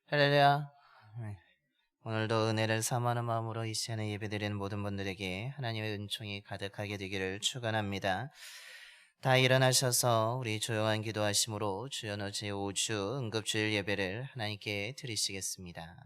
할렐루야. 네. 오늘도 은혜를 사모하는 마음으로 이 시간에 예배드리는 모든 분들에게 하나님의 은총이 가득하게 되기를 축원합니다. 다 일어나셔서 우리 조용한 기도하심으로 주연어 제5주 응급주일 예배를 하나님께 드리시겠습니다.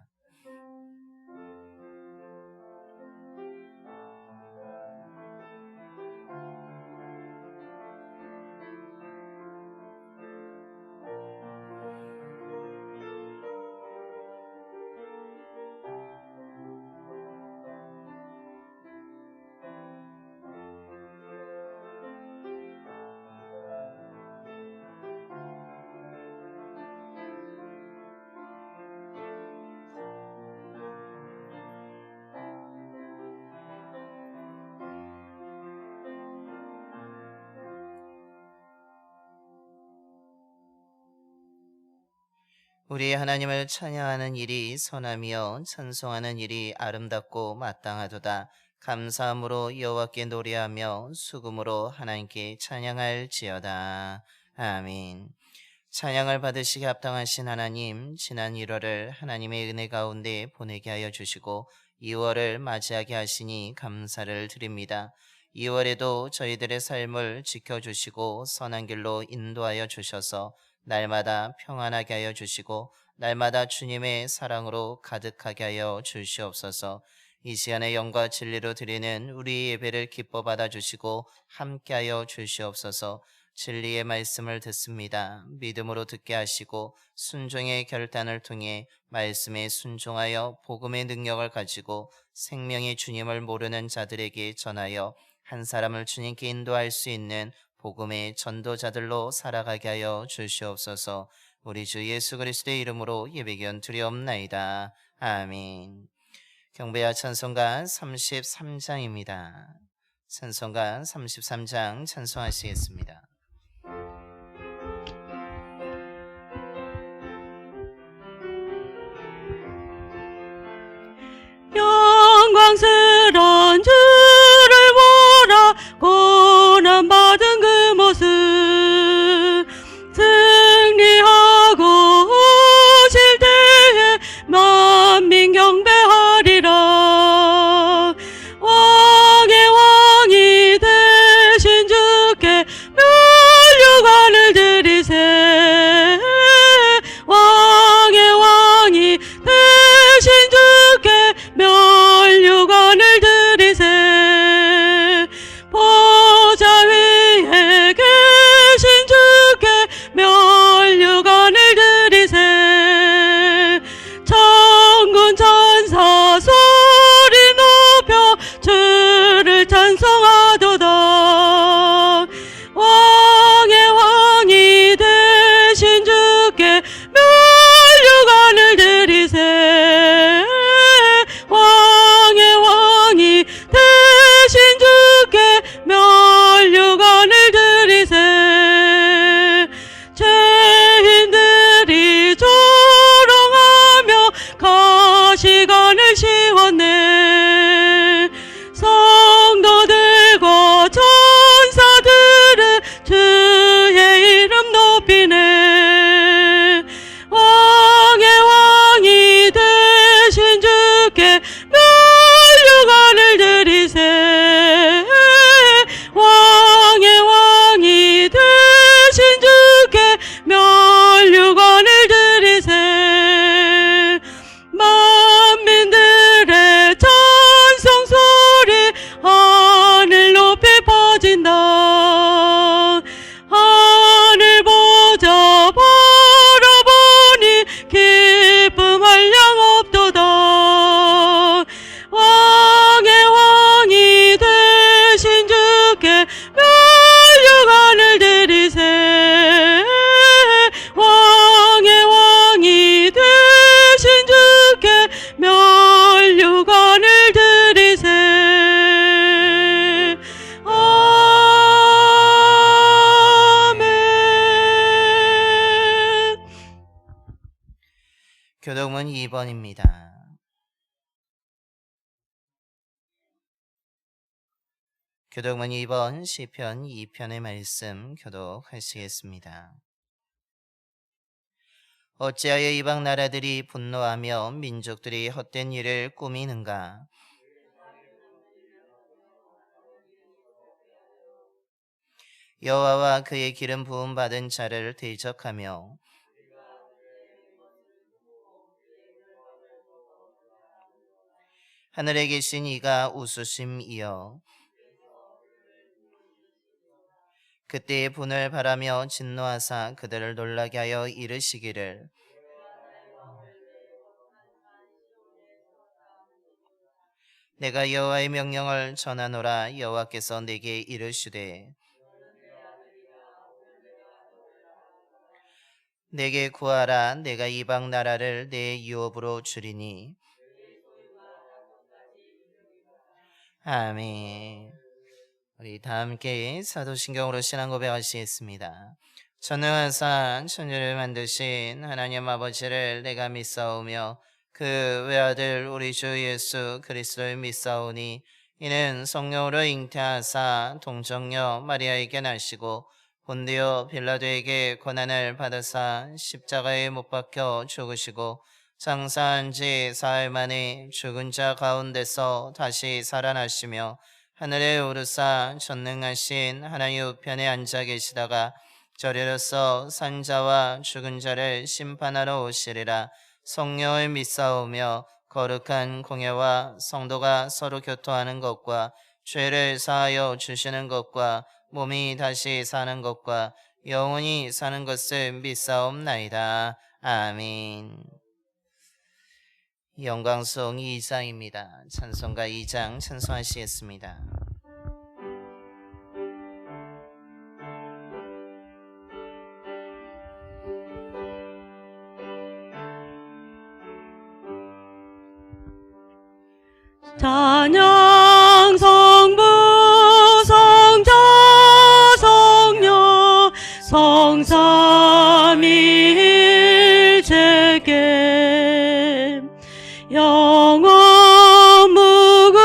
우리 하나님을 찬양하는 일이 선하며 찬송하는 일이 아름답고 마땅하도다. 감사함으로 여호와께 노래하며 수금으로 하나님께 찬양할지어다. 아멘. 찬양을 받으시기 합당하신 하나님, 지난 1월을 하나님의 은혜 가운데 보내게 하여 주시고 2월을 맞이하게 하시니 감사를 드립니다. 2월에도 저희들의 삶을 지켜주시고 선한 길로 인도하여 주셔서 날마다 평안하게 하여 주시고 날마다 주님의 사랑으로 가득하게 하여 주시옵소서. 이 시간에 영과 진리로 드리는 우리 예배를 기뻐 받아주시고 함께하여 주시옵소서. 진리의 말씀을 듣습니다. 믿음으로 듣게 하시고 순종의 결단을 통해 말씀에 순종하여 복음의 능력을 가지고 생명의 주님을 모르는 자들에게 전하여 한 사람을 주님께 인도할 수 있는 복음의 전도자들로 살아가게 하여 주시옵소서. 우리 주 예수 그리스도의 이름으로 예배견 드리옵나이다. 아멘. 경배와 찬송가 33장입니다. 찬송가 33장 찬송하시겠습니다. 영광스러운 주를 보라. 고난받은 그 모습 승리하고 오실 때에 만민 경배하리라. 왕의 왕이 되신 주께 면류관을 드리세. 왕의 왕이 되신 주께 면류관을 드리세. 보좌 위에 계신 주께 면류관을 드리세. 천군 천사 소리 높여 주를 찬송하도다. 왕의 왕이 되신 주께 면류관을 드리세. 왕의 왕이 되신 주께 면류관을 드리세. 죄인들이 조롱하며 가시관을 씌웠네. 성도들과 천사들은 주의 이름 높이네. 왕의 왕이 되신 주께 면류관을 드리세. 왕의 왕이 되신 주께 면류관을 드리세. 만민들의 찬송 소리 하늘 높이 퍼진다. 하늘 보자 바라보니 기쁨 한량 없도다. 왕의 왕이 되신 주께 면류관을 드리세. 왕의 왕이 되신 주께 면류관을 드리세. 아멘. 교독문 2번입니다. 교독문 2번 시편 2편의 말씀 교독하시겠습니다. 어찌하여 이방 나라들이 분노하며 민족들이 헛된 일을 꾸미는가? 여호와와 그의 기름 부음 받은 자를 대적하며 하늘에 계신 이가 웃으심이여 그때의 분을 바라며 진노하사 그들을 놀라게 하여 이르시기를 내가 여호와의 명령을 전하노라. 여호와께서 내게 이르시되 내게 구하라. 내가 이방 나라를 내 유업으로 주리니. 아멘. 우리 다 함께 사도신경으로 신앙 고백하시겠습니다. 전능하사 천지를 만드신 하나님 아버지를 내가 믿사오며 그 외아들 우리 주 예수 그리스도를 믿사오니 이는 성령으로 잉태하사 동정녀 마리아에게 나시고 본디오 빌라도에게 고난을 받으사 십자가에 못 박혀 죽으시고 장사한 지 사흘 만에 죽은 자 가운데서 다시 살아나시며 하늘에 오르사 전능하신 하나님 우편에 앉아 계시다가 저리로서 산자와 죽은 자를 심판하러 오시리라. 성령을 믿사오며 거룩한 공예와 성도가 서로 교통하는 것과 죄를 사하여 주시는 것과 몸이 다시 사는 것과 영원히 사는 것을 믿사옵나이다. 아멘. 영광송 2장입니다. 찬송가 2장 찬송하시겠습니다. 찬양 성부 성자 성령 성삼위일체께 영원 무궁하기까지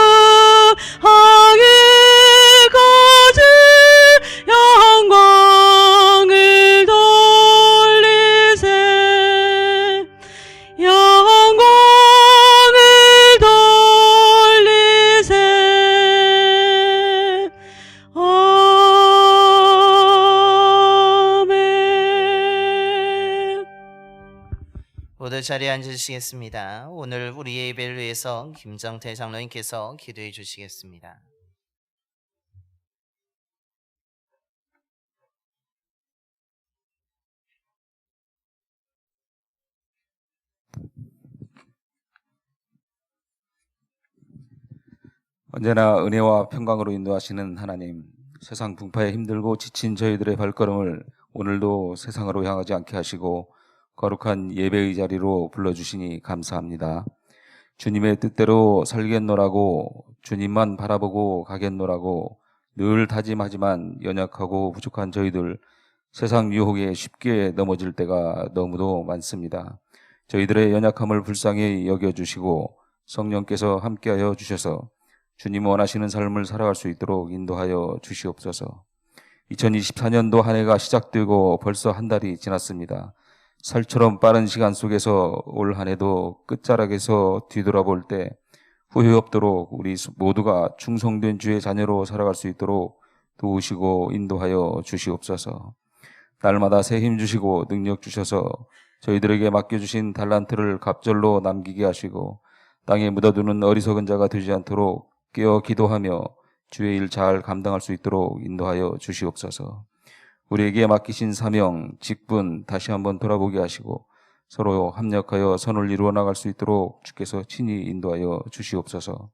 영광을 돌리세 영광을 돌리세 아멘. 모두 자리에 앉으시겠습니다. 오늘 우리의 예배를 위해서 김정태 장로님께서 기도해 주시겠습니다. 언제나 은혜와 평강으로 인도하시는 하나님, 세상 풍파에 힘들고 지친 저희들의 발걸음을 오늘도 세상으로 향하지 않게 하시고 거룩한 예배의 자리로 불러주시니 감사합니다. 주님의 뜻대로 살겠노라고 주님만 바라보고 가겠노라고 늘 다짐하지만 연약하고 부족한 저희들 세상 유혹에 쉽게 넘어질 때가 너무도 많습니다. 저희들의 연약함을 불쌍히 여겨주시고 성령께서 함께하여 주셔서 주님 원하시는 삶을 살아갈 수 있도록 인도하여 주시옵소서. 2024년도 한 해가 시작되고 벌써 한 달이 지났습니다. 살처럼 빠른 시간 속에서 올 한 해도 끝자락에서 뒤돌아볼 때 후회 없도록 우리 모두가 충성된 주의 자녀로 살아갈 수 있도록 도우시고 인도하여 주시옵소서. 날마다 새 힘 주시고 능력 주셔서 저희들에게 맡겨주신 달란트를 갑절로 남기게 하시고 땅에 묻어두는 어리석은 자가 되지 않도록 깨어 기도하며 주의 일 잘 감당할 수 있도록 인도하여 주시옵소서. 우리에게 맡기신 사명, 직분 다시 한번 돌아보게 하시고 서로 합력하여 선을 이루어 나갈 수 있도록 주께서 친히 인도하여 주시옵소서.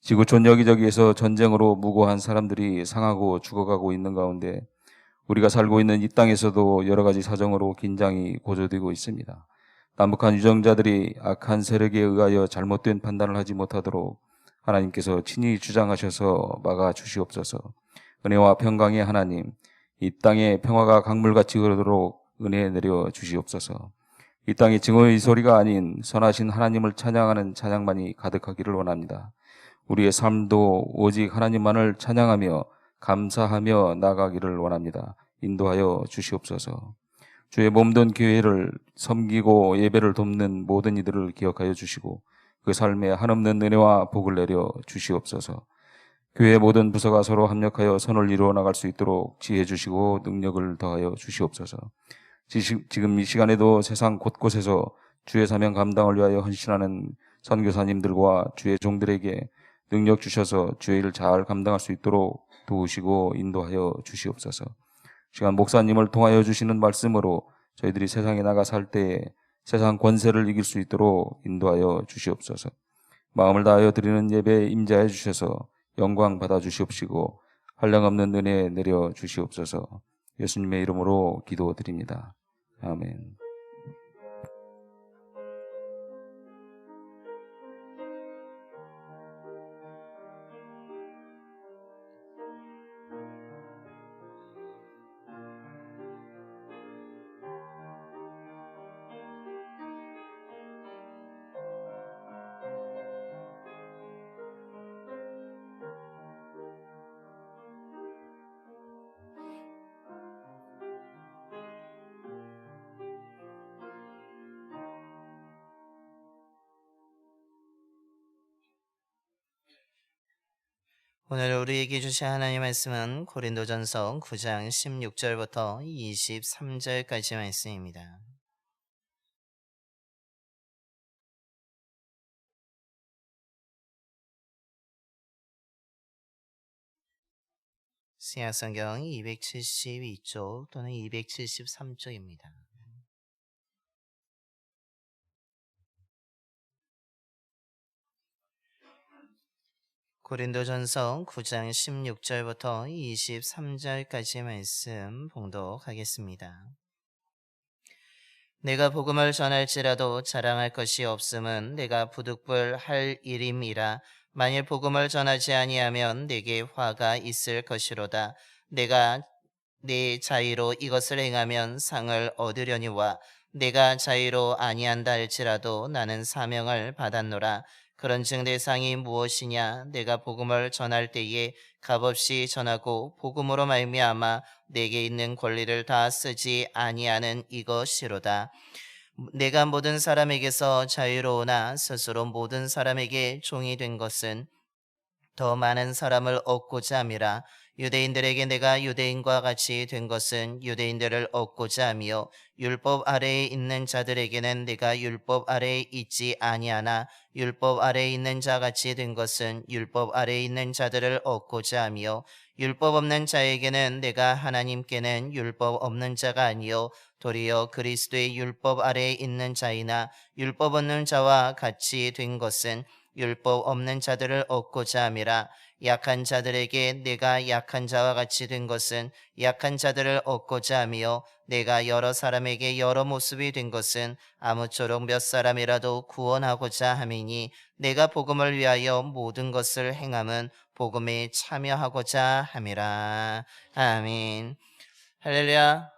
지구촌 여기저기에서 전쟁으로 무고한 사람들이 상하고 죽어가고 있는 가운데 우리가 살고 있는 이 땅에서도 여러 가지 사정으로 긴장이 고조되고 있습니다. 남북한 유정자들이 악한 세력에 의하여 잘못된 판단을 하지 못하도록 하나님께서 친히 주장하셔서 막아 주시옵소서. 은혜와 평강의 하나님, 이 땅에 평화가 강물같이 흐르도록 은혜 내려 주시옵소서. 이 땅에 증오의 소리가 아닌 선하신 하나님을 찬양하는 찬양만이 가득하기를 원합니다. 우리의 삶도 오직 하나님만을 찬양하며 감사하며 나가기를 원합니다. 인도하여 주시옵소서. 주의 몸된 교회를 섬기고 예배를 돕는 모든 이들을 기억하여 주시고 그 삶에 한없는 은혜와 복을 내려 주시옵소서. 교회 모든 부서가 서로 협력하여 선을 이루어 나갈 수 있도록 지혜 주시고 능력을 더하여 주시옵소서. 지금 이 시간에도 세상 곳곳에서 주의 사명 감당을 위하여 헌신하는 선교사님들과 주의 종들에게 능력 주셔서 주의 일을 잘 감당할 수 있도록 도우시고 인도하여 주시옵소서. 시간 목사님을 통하여 주시는 말씀으로 저희들이 세상에 나가 살 때에 세상 권세를 이길 수 있도록 인도하여 주시옵소서. 마음을 다하여 드리는 예배에 임재해 주셔서 영광 받아 주시옵시고 한량없는 은혜 내려 주시옵소서. 예수님의 이름으로 기도드립니다. 아멘. 오늘 우리에게 주신 하나님의 말씀은 고린도전서 9장 16절부터 23절까지 말씀입니다. 신약성경 272쪽 또는 273쪽입니다. 고린도전서 9장 16절부터 23절까지 말씀 봉독하겠습니다. 내가 복음을 전할지라도 자랑할 것이 없음은 내가 부득불할 일임이라. 만일 복음을 전하지 아니하면 내게 화가 있을 것이로다. 내가 내 자의로 이것을 행하면 상을 얻으려니와 내가 자의로 아니한다 할지라도 나는 사명을 받았노라. 그런즉 내 상이 무엇이냐? 내가 복음을 전할 때에 값없이 전하고 복음으로 말미암아 내게 있는 권리를 다 쓰지 아니하는 이것이로다. 내가 모든 사람에게서 자유로우나 스스로 모든 사람에게 종이 된 것은 더 많은 사람을 얻고자 함이라. 유대인들에게 내가 유대인과 같이 된 것은 유대인들을 얻고자 하며 율법 아래에 있는 자들에게는 내가 율법 아래에 있지 아니하나 율법 아래에 있는 자같이 된 것은 율법 아래에 있는 자들을 얻고자 하며 율법 없는 자에게는 내가 하나님께는 율법 없는 자가 아니요 도리어 그리스도의 율법 아래에 있는 자이나 율법 없는 자와 같이 된 것은 율법 없는 자들을 얻고자 함이라. 약한 자들에게 내가 약한 자와 같이 된 것은 약한 자들을 얻고자 하며 내가 여러 사람에게 여러 모습이 된 것은 아무쪼록 몇 사람이라도 구원하고자 함이니 내가 복음을 위하여 모든 것을 행함은 복음에 참여하고자 함이라. 아멘. 할렐루야.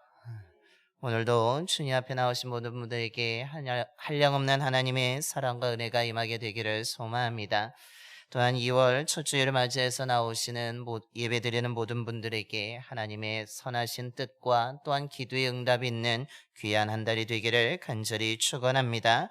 오늘도 주님 앞에 나오신 모든 분들에게 한량없는 하나님의 사랑과 은혜가 임하게 되기를 소망합니다. 또한 2월 첫 주일을 맞이해서 나오시는 예배드리는 모든 분들에게 하나님의 선하신 뜻과 또한 기도의 응답이 있는 귀한 한 달이 되기를 간절히 축원합니다.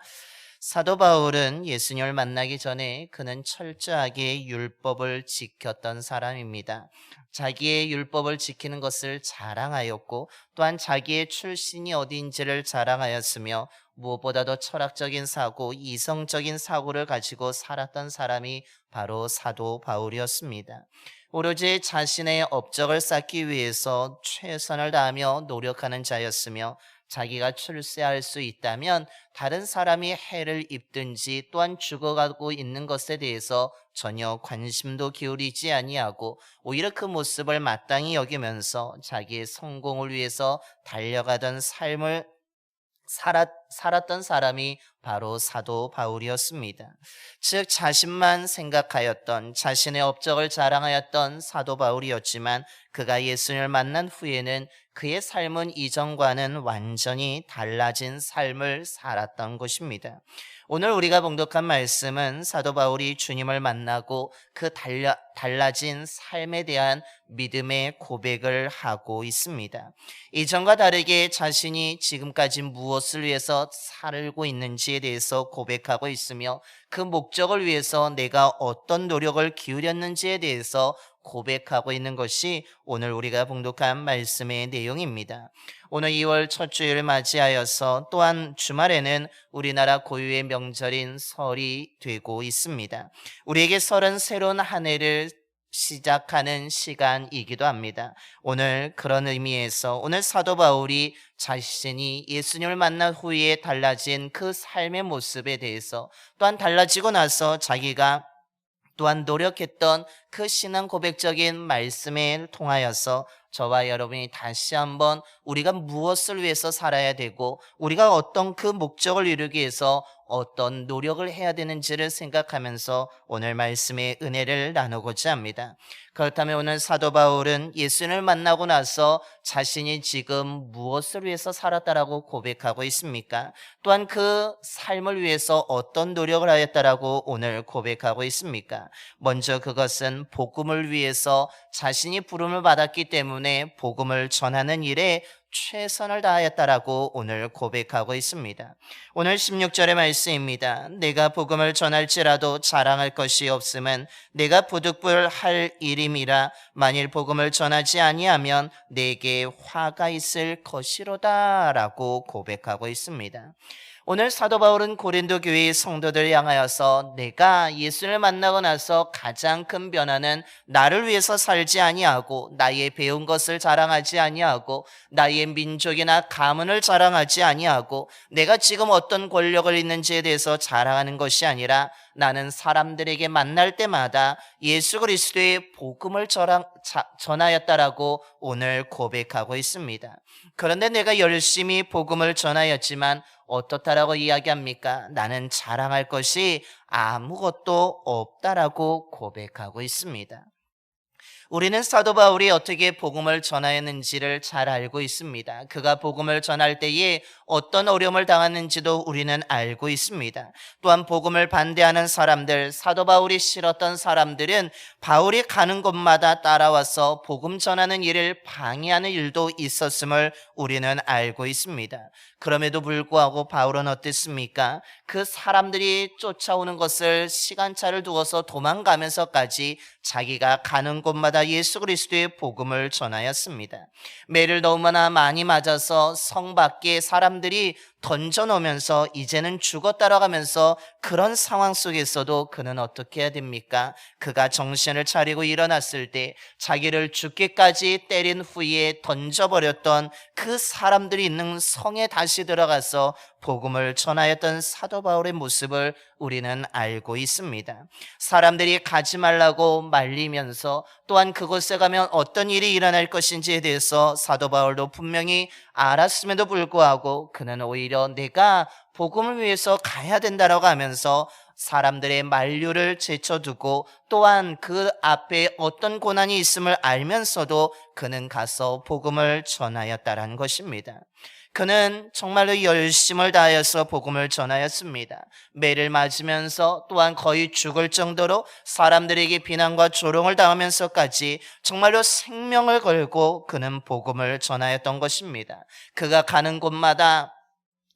사도 바울은 예수님을 만나기 전에 그는 철저하게 율법을 지켰던 사람입니다. 자기의 율법을 지키는 것을 자랑하였고 또한 자기의 출신이 어디인지를 자랑하였으며 무엇보다도 철학적인 사고, 이성적인 사고를 가지고 살았던 사람이 바로 사도 바울이었습니다. 오로지 자신의 업적을 쌓기 위해서 최선을 다하며 노력하는 자였으며 자기가 출세할 수 있다면 다른 사람이 해를 입든지 또한 죽어가고 있는 것에 대해서 전혀 관심도 기울이지 아니하고 오히려 그 모습을 마땅히 여기면서 자기의 성공을 위해서 달려가던 삶을 살았던 사람이 바로 사도 바울이었습니다. 즉 자신만 생각하였던 자신의 업적을 자랑하였던 사도 바울이었지만 그가 예수님을 만난 후에는 그의 삶은 이전과는 완전히 달라진 삶을 살았던 것입니다. 오늘 우리가 봉독한 말씀은 사도 바울이 주님을 만나고 그 달라진 삶에 대한 믿음의 고백을 하고 있습니다. 이전과 다르게 자신이 지금까지 무엇을 위해서 살고 있는지에 대해서 고백하고 있으며 그 목적을 위해서 내가 어떤 노력을 기울였는지에 대해서 고백하고 있는 것이 오늘 우리가 봉독한 말씀의 내용입니다. 오늘 2월 첫 주일을 맞이하여서 또한 주말에는 우리나라 고유의 명절인 설이 되고 있습니다. 우리에게 설은 새로운 한 해를 시작하는 시간이기도 합니다. 오늘 그런 의미에서 오늘 사도 바울이 자신이 예수님을 만난 후에 달라진 그 삶의 모습에 대해서 또한 달라지고 나서 자기가 또한 노력했던 그 신앙 고백적인 말씀에 통하여서 저와 여러분이 다시 한번 우리가 무엇을 위해서 살아야 되고 우리가 어떤 그 목적을 이루기 위해서 어떤 노력을 해야 되는지를 생각하면서 오늘 말씀의 은혜를 나누고자 합니다. 그렇다면 오늘 사도 바울은 예수님을 만나고 나서 자신이 지금 무엇을 위해서 살았다라고 고백하고 있습니까? 또한 그 삶을 위해서 어떤 노력을 하였다라고 오늘 고백하고 있습니까? 먼저 그것은 복음을 위해서 자신이 부름을 받았기 때문에 복음을 전하는 일에 최선을 다하였다라고 오늘 고백하고 있습니다. 오늘 16절의 말씀입니다. 내가 복음을 전할지라도 자랑할 것이 없음은 내가 부득불할 일임이라. 만일 복음을 전하지 아니하면 내게 화가 있을 것이로다 라고 고백하고 있습니다. 오늘 사도 바울은 고린도 교회의 성도들을 향하여서 내가 예수를 만나고 나서 가장 큰 변화는 나를 위해서 살지 아니하고 나의 배운 것을 자랑하지 아니하고 나의 민족이나 가문을 자랑하지 아니하고 내가 지금 어떤 권력을 있는지에 대해서 자랑하는 것이 아니라 나는 사람들에게 만날 때마다 예수 그리스도의 복음을 전하였다라고 오늘 고백하고 있습니다. 그런데 내가 열심히 복음을 전하였지만 어떻다라고 이야기합니까? 나는 자랑할 것이 아무것도 없다라고 고백하고 있습니다. 우리는 사도 바울이 어떻게 복음을 전하였는지를 잘 알고 있습니다. 그가 복음을 전할 때에 어떤 어려움을 당했는지도 우리는 알고 있습니다. 또한 복음을 반대하는 사람들, 사도 바울이 싫었던 사람들은 바울이 가는 곳마다 따라와서 복음 전하는 일을 방해하는 일도 있었음을 우리는 알고 있습니다. 그럼에도 불구하고 바울은 어땠습니까? 그 사람들이 쫓아오는 것을 시간차를 두어서 도망가면서까지 자기가 가는 곳마다 예수 그리스도의 복음을 전하였습니다. 매를 너무나 많이 맞아서 성 밖에 사람들이 던져놓으면서 이제는 죽었다라고 하면서 그런 상황 속에서도 그는 어떻게 해야 됩니까? 그가 정신을 차리고 일어났을 때 자기를 죽기까지 때린 후에 던져버렸던 그 사람들이 있는 성에 다시 들어가서 복음을 전하였던 사도 바울의 모습을 우리는 알고 있습니다. 사람들이 가지 말라고 말리면서 또한 그곳에 가면 어떤 일이 일어날 것인지에 대해서 사도 바울도 분명히 알았음에도 불구하고 그는 오히려 내가 복음을 위해서 가야 된다라고 하면서 사람들의 만류를 제쳐두고 또한 그 앞에 어떤 고난이 있음을 알면서도 그는 가서 복음을 전하였다라는 것입니다. 그는 정말로 열심을 다하여서 복음을 전하였습니다. 매를 맞으면서 또한 거의 죽을 정도로 사람들에게 비난과 조롱을 당하면서까지 정말로 생명을 걸고 그는 복음을 전하였던 것입니다. 그가 가는 곳마다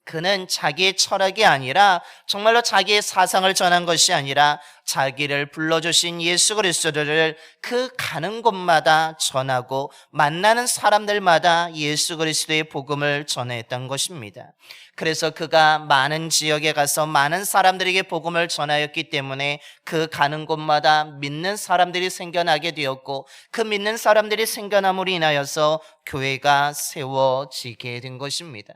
그는 자기의 철학이 아니라 정말로 자기의 사상을 전한 것이 아니라 자기를 불러주신 예수 그리스도를 그 가는 곳마다 전하고 만나는 사람들마다 예수 그리스도의 복음을 전했던 것입니다. 그래서 그가 많은 지역에 가서 많은 사람들에게 복음을 전하였기 때문에 그 가는 곳마다 믿는 사람들이 생겨나게 되었고 그 믿는 사람들이 생겨남으로 인하여서 교회가 세워지게 된 것입니다.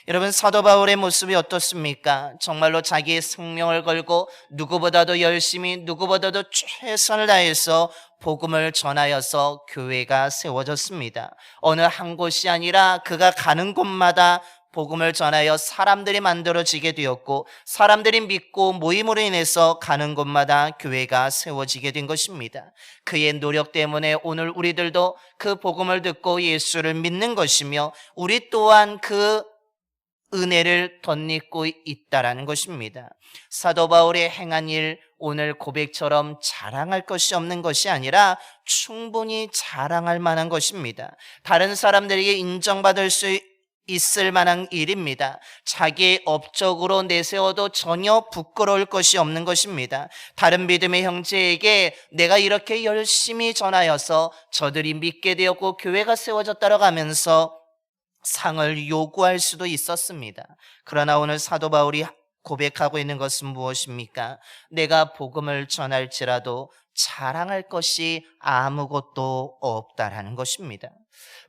여러분, 사도 바울의 모습이 어떻습니까? 정말로 자기의 생명을 걸고 누구보다도 열심히 누구보다도 최선을 다해서 복음을 전하여서 교회가 세워졌습니다. 어느 한 곳이 아니라 그가 가는 곳마다 복음을 전하여 사람들이 만들어지게 되었고 사람들이 믿고 모임으로 인해서 가는 곳마다 교회가 세워지게 된 것입니다. 그의 노력 때문에 오늘 우리들도 그 복음을 듣고 예수를 믿는 것이며 우리 또한 그 은혜를 덧입고 있다라는 것입니다. 사도 바울의 행한 일, 오늘 고백처럼 자랑할 것이 없는 것이 아니라 충분히 자랑할 만한 것입니다. 다른 사람들에게 인정받을 수 있을 만한 일입니다. 자기의 업적으로 내세워도 전혀 부끄러울 것이 없는 것입니다. 다른 믿음의 형제에게 내가 이렇게 열심히 전하여서 저들이 믿게 되었고 교회가 세워졌다고 하면서 상을 요구할 수도 있었습니다. 그러나 오늘 사도 바울이 고백하고 있는 것은 무엇입니까? 내가 복음을 전할지라도 자랑할 것이 아무것도 없다라는 것입니다.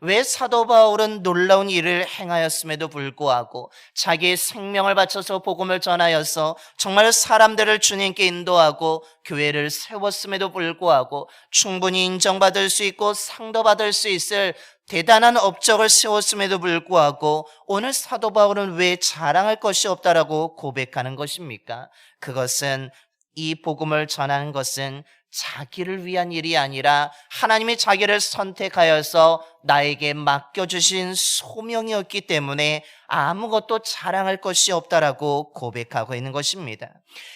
왜 사도 바울은 놀라운 일을 행하였음에도 불구하고 자기의 생명을 바쳐서 복음을 전하여서 정말 사람들을 주님께 인도하고 교회를 세웠음에도 불구하고 충분히 인정받을 수 있고 상도 받을 수 있을 대단한 업적을 세웠음에도 불구하고 오늘 사도 바울은 왜 자랑할 것이 없다라고 고백하는 것입니까? 그것은 이 복음을 전하는 것은 자기를 위한 일이 아니라 하나님이 자기를 선택하여서 나에게 맡겨주신 소명이었기 때문에 아무것도 자랑할 것이 없다라고 고백하고 있는 것입니다.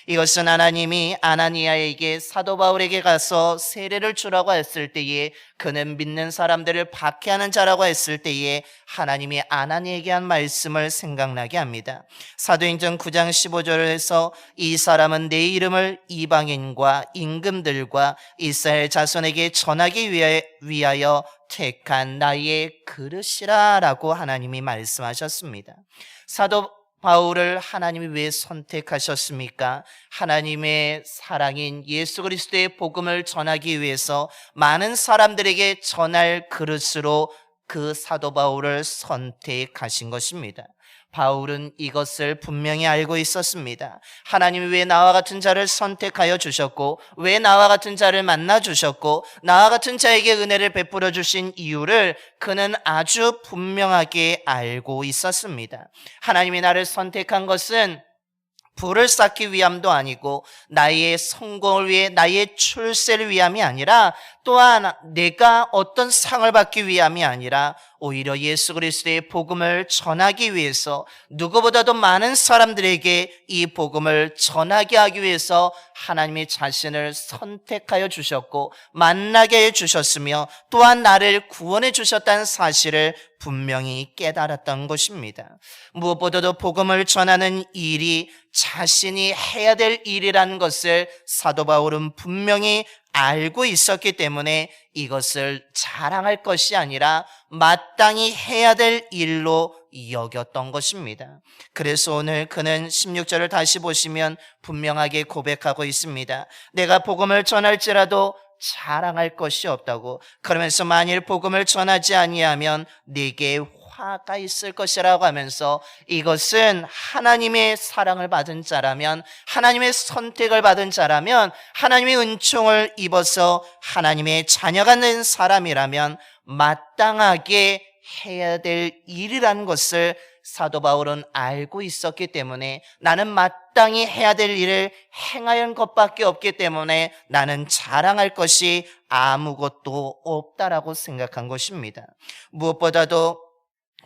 이것은 하나님이 아나니아에게 사도 바울에게 가서 세례를 주라고 했을 때에 그는 믿는 사람들을 박해하는 자라고 했을 때에 하나님이 아나니아에게 한 말씀을 생각나게 합니다. 사도행전 9장 15절을 해서 이 사람은 내 이름을 이방인과 임금들과 이스라엘 자손에게 전하기 위하여 택한 나의 그릇이라 라고 하나님이 말씀하셨습니다. 사도 바울을 하나님이 왜 선택하셨습니까? 하나님의 사랑인 예수 그리스도의 복음을 전하기 위해서 많은 사람들에게 전할 그릇으로 그 사도 바울을 선택하신 것입니다. 바울은 이것을 분명히 알고 있었습니다. 하나님이 왜 나와 같은 자를 선택하여 주셨고 왜 나와 같은 자를 만나 주셨고 나와 같은 자에게 은혜를 베풀어 주신 이유를 그는 아주 분명하게 알고 있었습니다. 하나님이 나를 선택한 것은 부를 쌓기 위함도 아니고 나의 성공을 위해 나의 출세를 위함이 아니라 또한 내가 어떤 상을 받기 위함이 아니라 오히려 예수 그리스도의 복음을 전하기 위해서 누구보다도 많은 사람들에게 이 복음을 전하게 하기 위해서 하나님이 자신을 선택하여 주셨고 만나게 해주셨으며 또한 나를 구원해 주셨다는 사실을 분명히 깨달았던 것입니다. 무엇보다도 복음을 전하는 일이 자신이 해야 될 일이라는 것을 사도 바울은 분명히 알고 있었기 때문에 이것을 자랑할 것이 아니라 마땅히 해야 될 일로 여겼던 것입니다. 그래서 오늘 그는 16절을 다시 보시면 분명하게 고백하고 있습니다. 내가 복음을 전할지라도 자랑할 것이 없다고. 그러면서 만일 복음을 전하지 아니하면 네게 화가 있을 것이라고 하면서 이것은 하나님의 사랑을 받은 자라면 하나님의 선택을 받은 자라면 하나님의 은총을 입어서 하나님의 자녀가 된 사람이라면 마땅하게 해야 될 일이라는 것을 사도 바울은 알고 있었기 때문에 나는 마땅히 해야 될 일을 행하는 것밖에 없기 때문에 나는 자랑할 것이 아무것도 없다라고 생각한 것입니다. 무엇보다도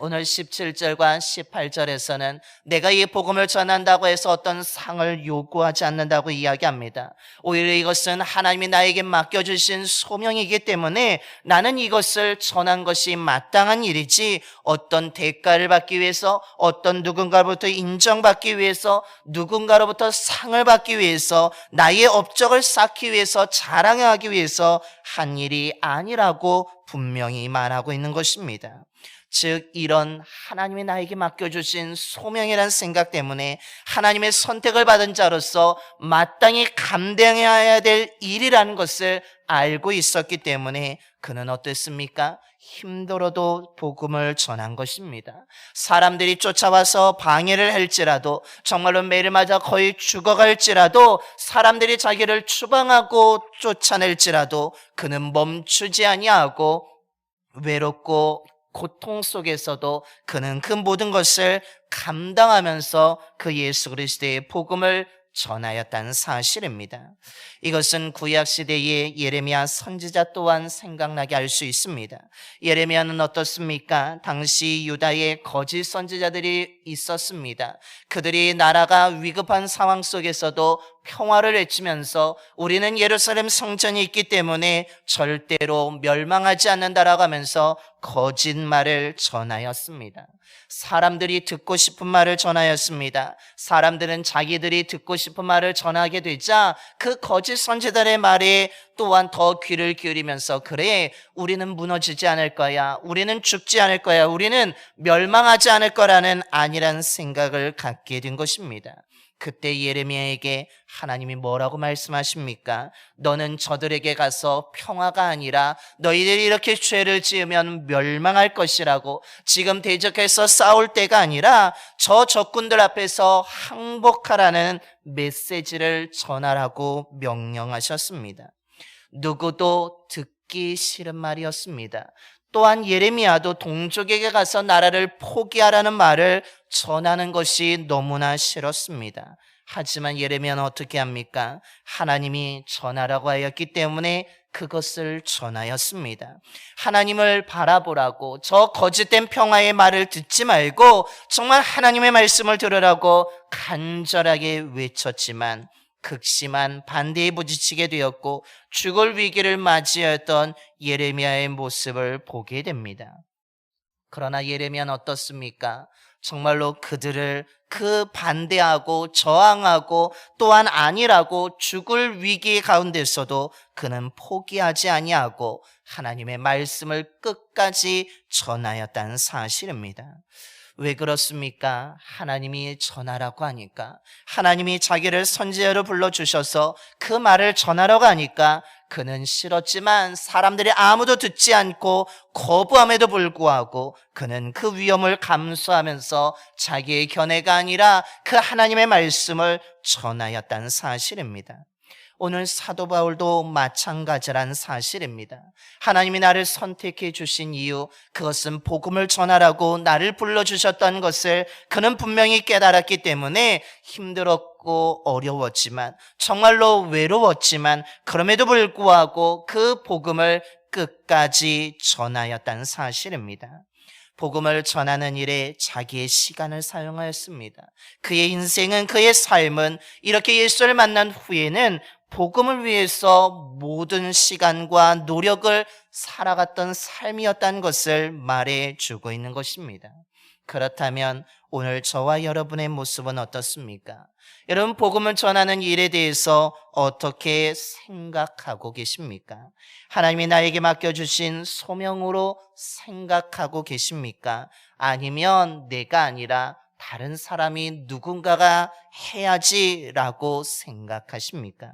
오늘 17절과 18절에서는 내가 이 복음을 전한다고 해서 어떤 상을 요구하지 않는다고 이야기합니다. 오히려 이것은 하나님이 나에게 맡겨주신 소명이기 때문에 나는 이것을 전한 것이 마땅한 일이지 어떤 대가를 받기 위해서 어떤 누군가로부터 인정받기 위해서 누군가로부터 상을 받기 위해서 나의 업적을 쌓기 위해서 자랑하기 위해서 한 일이 아니라고 분명히 말하고 있는 것입니다. 즉 이런 하나님이 나에게 맡겨주신 소명이라는 생각 때문에 하나님의 선택을 받은 자로서 마땅히 감당해야 될 일이라는 것을 알고 있었기 때문에 그는 어땠습니까? 힘들어도 복음을 전한 것입니다. 사람들이 쫓아와서 방해를 할지라도 정말로 매일마다 거의 죽어갈지라도 사람들이 자기를 추방하고 쫓아낼지라도 그는 멈추지 아니하고 외롭고 고통 속에서도 그는 그 모든 것을 감당하면서 그 예수 그리스도의 복음을 전하였다는 사실입니다. 이것은 구약시대의 예레미야 선지자 또한 생각나게 할 수 있습니다. 예레미야는 어떻습니까? 당시 유다에 거짓 선지자들이 있었습니다. 그들이 나라가 위급한 상황 속에서도 평화를 외치면서 우리는 예루살렘 성전이 있기 때문에 절대로 멸망하지 않는다라고 하면서 거짓말을 전하였습니다. 사람들이 듣고 싶은 말을 전하였습니다. 사람들은 자기들이 듣고 싶은 말을 전하게 되자 그 거짓 선지자들의 말에 또한 더 귀를 기울이면서 그래, 우리는 무너지지 않을 거야, 우리는 죽지 않을 거야, 우리는 멸망하지 않을 거라는 안일한 생각을 갖게 된 것입니다. 그때 예레미야에게 하나님이 뭐라고 말씀하십니까? 너는 저들에게 가서 평화가 아니라 너희들이 이렇게 죄를 지으면 멸망할 것이라고, 지금 대적해서 싸울 때가 아니라 저 적군들 앞에서 항복하라는 메시지를 전하라고 명령하셨습니다. 누구도 듣기 싫은 말이었습니다. 또한 예레미야도 동족에게 가서 나라를 포기하라는 말을 전하는 것이 너무나 싫었습니다. 하지만 예레미야는 어떻게 합니까? 하나님이 전하라고 하였기 때문에 그것을 전하였습니다. 하나님을 바라보라고, 저 거짓된 평화의 말을 듣지 말고 정말 하나님의 말씀을 들으라고 간절하게 외쳤지만 극심한 반대에 부딪히게 되었고 죽을 위기를 맞이했던 예레미야의 모습을 보게 됩니다. 그러나 예레미야는 어떻습니까? 정말로 그들을 그 반대하고 저항하고 또한 아니라고 죽을 위기 가운데서도 그는 포기하지 아니하고 하나님의 말씀을 끝까지 전하였다는 사실입니다. 왜 그렇습니까? 하나님이 전하라고 하니까, 하나님이 자기를 선지자로 불러주셔서 그 말을 전하라고 하니까 그는 싫었지만 사람들이 아무도 듣지 않고 거부함에도 불구하고 그는 그 위험을 감수하면서 자기의 견해가 아니라 그 하나님의 말씀을 전하였다는 사실입니다. 오늘 사도 바울도 마찬가지란 사실입니다. 하나님이 나를 선택해 주신 이유, 그것은 복음을 전하라고 나를 불러주셨다는 것을 그는 분명히 깨달았기 때문에 힘들었고 어려웠지만, 정말로 외로웠지만 그럼에도 불구하고 그 복음을 끝까지 전하였다는 사실입니다. 복음을 전하는 일에 자기의 시간을 사용하였습니다. 그의 인생은, 그의 삶은 이렇게 예수를 만난 후에는 복음을 위해서 모든 시간과 노력을 살아갔던 삶이었다는 것을 말해주고 있는 것입니다. 그렇다면 오늘 저와 여러분의 모습은 어떻습니까? 여러분, 복음을 전하는 일에 대해서 어떻게 생각하고 계십니까? 하나님이 나에게 맡겨주신 소명으로 생각하고 계십니까? 아니면 내가 아니라 다른 사람이 누군가가 해야지라고 생각하십니까?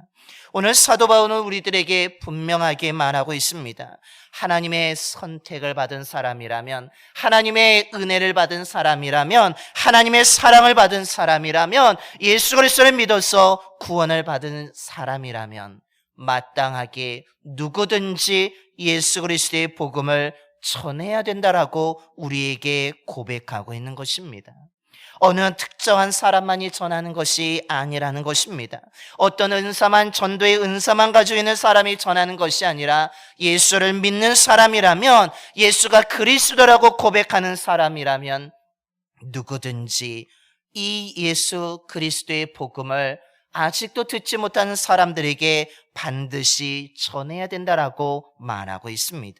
오늘 사도 바울은 우리들에게 분명하게 말하고 있습니다. 하나님의 선택을 받은 사람이라면, 하나님의 은혜를 받은 사람이라면, 하나님의 사랑을 받은 사람이라면, 예수 그리스도를 믿어서 구원을 받은 사람이라면 마땅하게 누구든지 예수 그리스도의 복음을 전해야 된다라고 우리에게 고백하고 있는 것입니다. 어느 특정한 사람만이 전하는 것이 아니라는 것입니다. 어떤 은사만, 전도의 은사만 가지고 있는 사람이 전하는 것이 아니라 예수를 믿는 사람이라면, 예수가 그리스도라고 고백하는 사람이라면 누구든지 이 예수 그리스도의 복음을 아직도 듣지 못하는 사람들에게 반드시 전해야 된다라고 말하고 있습니다.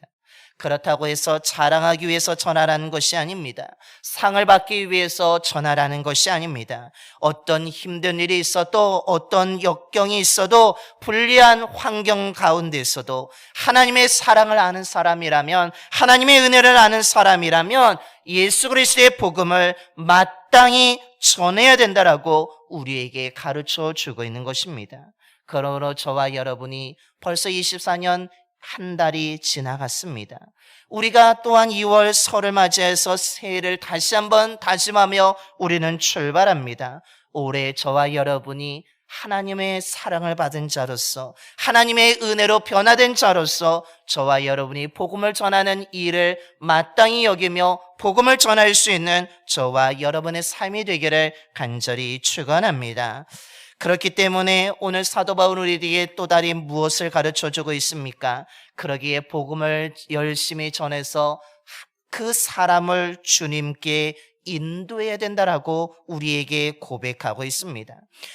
그렇다고 해서 자랑하기 위해서 전하라는 것이 아닙니다. 상을 받기 위해서 전하라는 것이 아닙니다. 어떤 힘든 일이 있어도, 어떤 역경이 있어도, 불리한 환경 가운데서도 하나님의 사랑을 아는 사람이라면, 하나님의 은혜를 아는 사람이라면 예수 그리스도의 복음을 마땅히 전해야 된다라고 우리에게 가르쳐 주고 있는 것입니다. 그러므로 저와 여러분이 벌써 24년 한 달이 지나갔습니다. 우리가 또한 2월 설을 맞이해서 새해를 다시 한번 다짐하며 우리는 출발합니다. 올해 저와 여러분이 하나님의 사랑을 받은 자로서, 하나님의 은혜로 변화된 자로서 저와 여러분이 복음을 전하는 일을 마땅히 여기며 복음을 전할 수 있는 저와 여러분의 삶이 되기를 간절히 축원합니다. 그렇기 때문에 오늘 사도 바울 우리에게 또 다른 무엇을 가르쳐주고 있습니까? 그러기에 복음을 열심히 전해서 그 사람을 주님께 인도해야 된다라고 우리에게 고백하고 있습니다.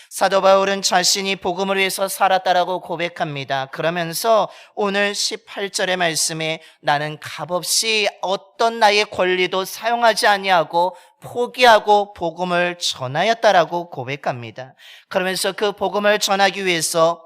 사도 바울은 자신이 복음을 위해서 살았다라고 고백합니다. 그러면서 오늘 18절의 말씀에 나는 값없이 어떤 나의 권리도 사용하지 아니하고 포기하고 복음을 전하였다라고 고백합니다. 그러면서 그 복음을 전하기 위해서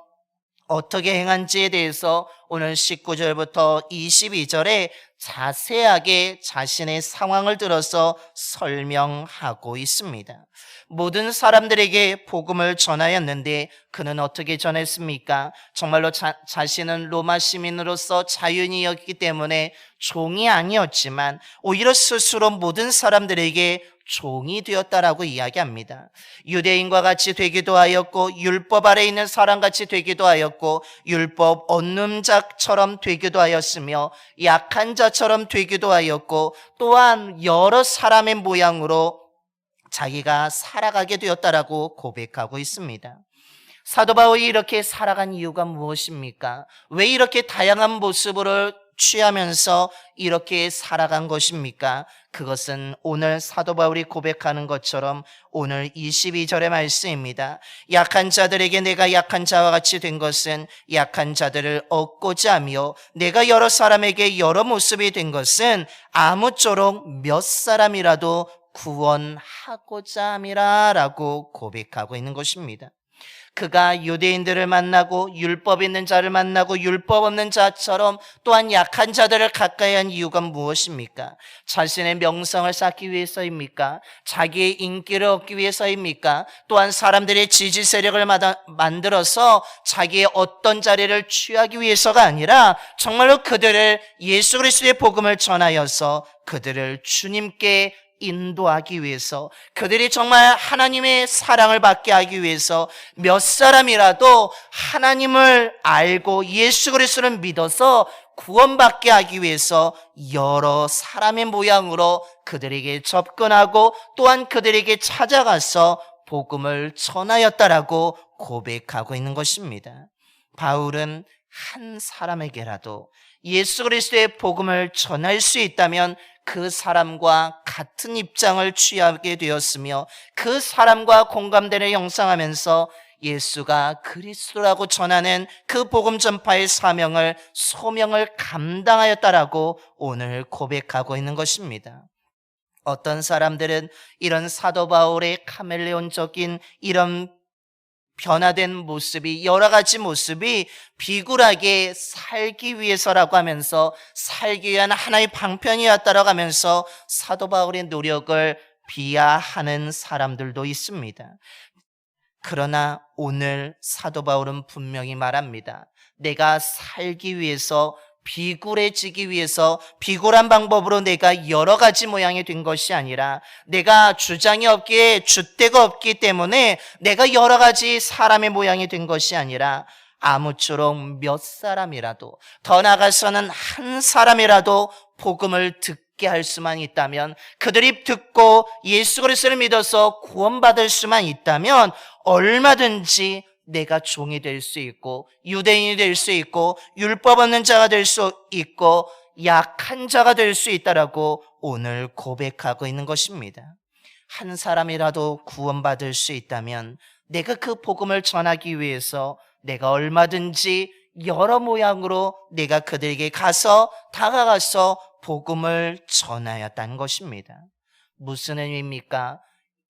어떻게 행한지에 대해서 오늘 19절부터 22절에 자세하게 자신의 상황을 들어서 설명하고 있습니다. 모든 사람들에게 복음을 전하였는데 그는 어떻게 전했습니까? 정말로 자신은 로마 시민으로서 자유인이었기 때문에 종이 아니었지만 오히려 스스로 모든 사람들에게 종이 되었다라고 이야기합니다. 유대인과 같이 되기도 하였고 율법 아래 있는 사람같이 되기도 하였고 율법 언능자처럼 되기도 하였으며 약한 자처럼 되기도 하였고 또한 여러 사람의 모양으로 자기가 살아가게 되었다라고 고백하고 있습니다. 사도 바울이 이렇게 살아간 이유가 무엇입니까? 왜 이렇게 다양한 모습을 취하면서 이렇게 살아간 것입니까? 그것은 오늘 사도 바울이 고백하는 것처럼 오늘 22절의 말씀입니다. 약한 자들에게 내가 약한 자와 같이 된 것은 약한 자들을 얻고자 하며 내가 여러 사람에게 여러 모습이 된 것은 아무쪼록 몇 사람이라도 구원하고자 함이라 라고 고백하고 있는 것입니다. 그가 유대인들을 만나고 율법 있는 자를 만나고 율법 없는 자처럼 또한 약한 자들을 가까이 한 이유가 무엇입니까? 자신의 명성을 쌓기 위해서입니까? 자기의 인기를 얻기 위해서입니까? 또한 사람들의 지지 세력을 만들어서 자기의 어떤 자리를 취하기 위해서가 아니라 정말로 그들을 예수 그리스도의 복음을 전하여서 그들을 주님께 인도하기 위해서, 그들이 정말 하나님의 사랑을 받게 하기 위해서 몇 사람이라도 하나님을 알고 예수 그리스도를 믿어서 구원받게 하기 위해서 여러 사람의 모양으로 그들에게 접근하고 또한 그들에게 찾아가서 복음을 전하였다라고 고백하고 있는 것입니다. 바울은 한 사람에게라도 예수 그리스도의 복음을 전할 수 있다면 그 사람과 같은 입장을 취하게 되었으며 그 사람과 공감대를 형성하면서 예수가 그리스도라고 전하는 그 복음 전파의 사명을 소명을 감당하였다라고 오늘 고백하고 있는 것입니다. 어떤 사람들은 이런 사도 바울의 카멜레온적인 이런 변화된 모습이, 여러 가지 모습이 비굴하게 살기 위해서라고 하면서 살기 위한 하나의 방편이었다라고 하면서 사도 바울의 노력을 비하하는 사람들도 있습니다. 그러나 오늘 사도 바울은 분명히 말합니다. 내가 살기 위해서, 비굴해지기 위해서 비굴한 방법으로 내가 여러 가지 모양이 된 것이 아니라 내가 주장이 없기에 줏대가 없기 때문에 내가 여러 가지 사람의 모양이 된 것이 아니라 아무쪼록 몇 사람이라도, 더 나아가서는 한 사람이라도 복음을 듣게 할 수만 있다면, 그들이 듣고 예수 그리스도를 믿어서 구원받을 수만 있다면 얼마든지 내가 종이 될 수 있고 유대인이 될 수 있고 율법 없는 자가 될 수 있고 약한 자가 될 수 있다라고 오늘 고백하고 있는 것입니다. 한 사람이라도 구원받을 수 있다면 내가 그 복음을 전하기 위해서 내가 얼마든지 여러 모양으로 내가 그들에게 가서 다가가서 복음을 전하였다는 것입니다. 무슨 의미입니까?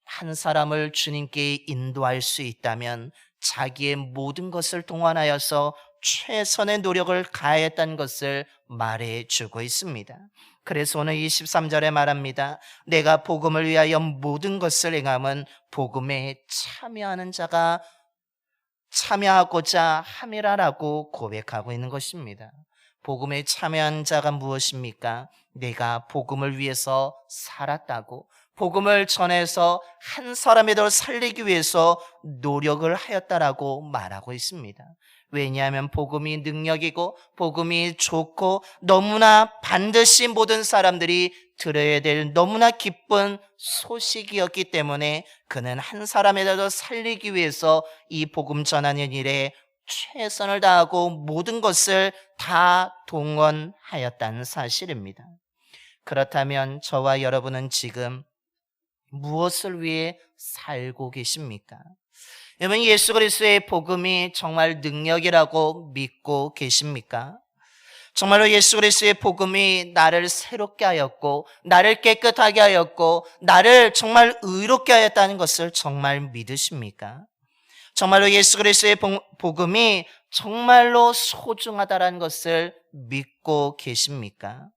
한 사람을 주님께 인도할 수 있다면 자기의 모든 것을 동원하여서 최선의 노력을 가했다는 것을 말해주고 있습니다. 그래서 오늘 23절에 말합니다. 내가 복음을 위하여 모든 것을 행함은 복음에 참여하는 자가 참여하고자 함이라라고 고백하고 있는 것입니다. 복음에 참여한 자가 무엇입니까? 내가 복음을 위해서 살았다고, 복음을 전해서 한 사람이라도 살리기 위해서 노력을 하였다라고 말하고 있습니다. 왜냐하면 복음이 능력이고 복음이 좋고 너무나 반드시 모든 사람들이 들어야 될 너무나 기쁜 소식이었기 때문에 그는 한 사람이라도 살리기 위해서 이 복음 전하는 일에 최선을 다하고 모든 것을 다 동원하였다는 사실입니다. 그렇다면 저와 여러분은 지금 무엇을 위해 살고 계십니까? 여러분, 예수 그리스도의 복음이 정말 능력이라고 믿고 계십니까? 정말로 예수 그리스도의 복음이 나를 새롭게 하였고 나를 깨끗하게 하였고 나를 정말 의롭게 하였다는 것을 정말 믿으십니까? 정말로 예수 그리스도의 복음이 정말로 소중하다는 것을 믿고 계십니까?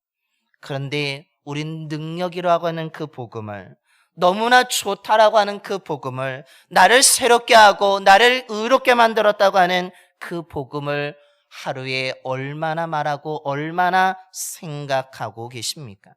그런데 우린 능력이라고 하는 그 복음을, 너무나 좋다라고 하는 그 복음을, 나를 새롭게 하고 나를 의롭게 만들었다고 하는 그 복음을 하루에 얼마나 말하고 얼마나 생각하고 계십니까?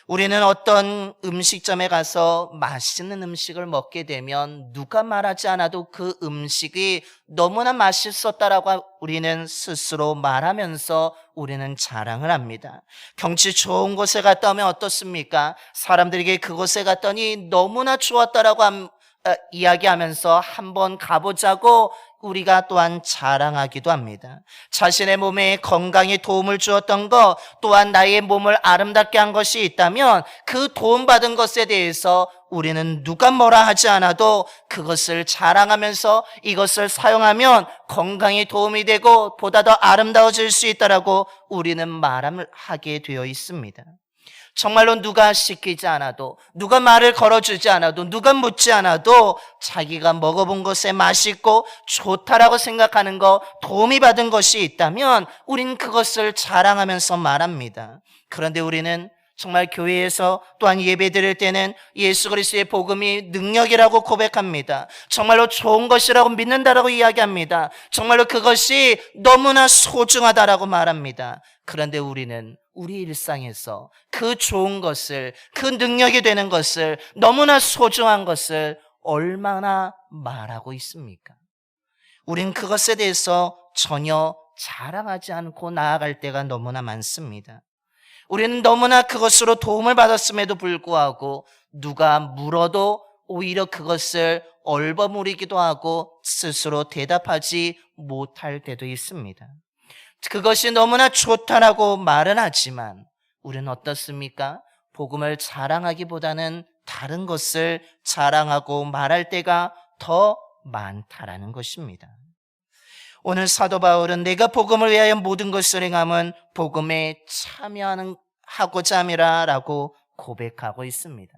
우리는 어떤 음식점에 가서 맛있는 음식을 먹게 되면 누가 말하지 않아도 그 음식이 너무나 맛있었다라고 우리는 스스로 말하면서 우리는 자랑을 합니다. 경치 좋은 곳에 갔다 오면 어떻습니까? 사람들에게 그곳에 갔더니 너무나 좋았다라고 이야기하면서 한번 가보자고 우리가 또한 자랑하기도 합니다. 자신의 몸에 건강에 도움을 주었던 것, 또한 나의 몸을 아름답게 한 것이 있다면 그 도움받은 것에 대해서 우리는 누가 뭐라 하지 않아도 그것을 자랑하면서 이것을 사용하면 건강에 도움이 되고 보다 더 아름다워질 수 있다라고 우리는 말을 하게 되어 있습니다. 정말로 누가 시키지 않아도, 누가 말을 걸어주지 않아도, 누가 묻지 않아도 자기가 먹어본 것에 맛있고 좋다라고 생각하는 것, 도움이 받은 것이 있다면 우린 그것을 자랑하면서 말합니다. 그런데 우리는 정말 교회에서 또한 예배 드릴 때는 예수 그리스도의 복음이 능력이라고 고백합니다. 정말로 좋은 것이라고 믿는다라고 이야기합니다. 정말로 그것이 너무나 소중하다라고 말합니다. 그런데 우리는 우리 일상에서 그 좋은 것을, 그 능력이 되는 것을, 너무나 소중한 것을 얼마나 말하고 있습니까? 우린 그것에 대해서 전혀 자랑하지 않고 나아갈 때가 너무나 많습니다. 우리는 너무나 그것으로 도움을 받았음에도 불구하고 누가 물어도 오히려 그것을 얼버무리기도 하고 스스로 대답하지 못할 때도 있습니다. 그것이 너무나 좋다라고 말은 하지만 우리는 어떻습니까? 복음을 자랑하기보다는 다른 것을 자랑하고 말할 때가 더 많다라는 것입니다. 오늘 사도 바울은 내가 복음을 위하여 모든 것을 행함은 복음에 참여하고자 함이라라고 고백하고 있습니다.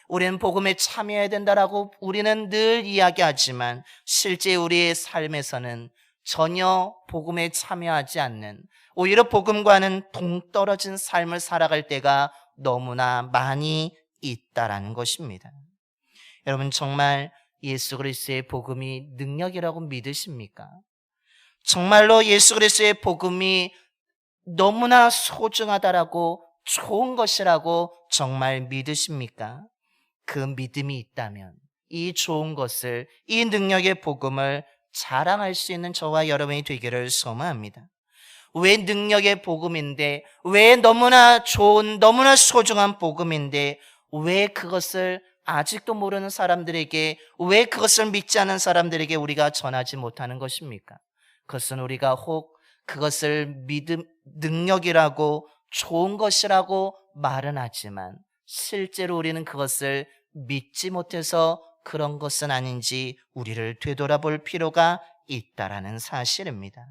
우리는 복음에 참여해야 된다라고 우리는 늘 이야기하지만 실제 우리의 삶에서는 전혀 복음에 참여하지 않는, 오히려 복음과는 동떨어진 삶을 살아갈 때가 너무나 많이 있다라는 것입니다. 여러분, 정말 예수 그리스도의 복음이 능력이라고 믿으십니까? 정말로 예수 그리스도의 복음이 너무나 소중하다라고, 좋은 것이라고 정말 믿으십니까? 그 믿음이 있다면 이 좋은 것을, 이 능력의 복음을 자랑할 수 있는 저와 여러분이 되기를 소망합니다. 왜 능력의 복음인데, 왜 너무나 좋은, 너무나 소중한 복음인데 왜 그것을 아직도 모르는 사람들에게, 왜 그것을 믿지 않는 사람들에게 우리가 전하지 못하는 것입니까? 그것은 우리가 혹 그것을 능력이라고 좋은 것이라고 말은 하지만 실제로 우리는 그것을 믿지 못해서 그런 것은 아닌지 우리를 되돌아볼 필요가 있다라는 사실입니다.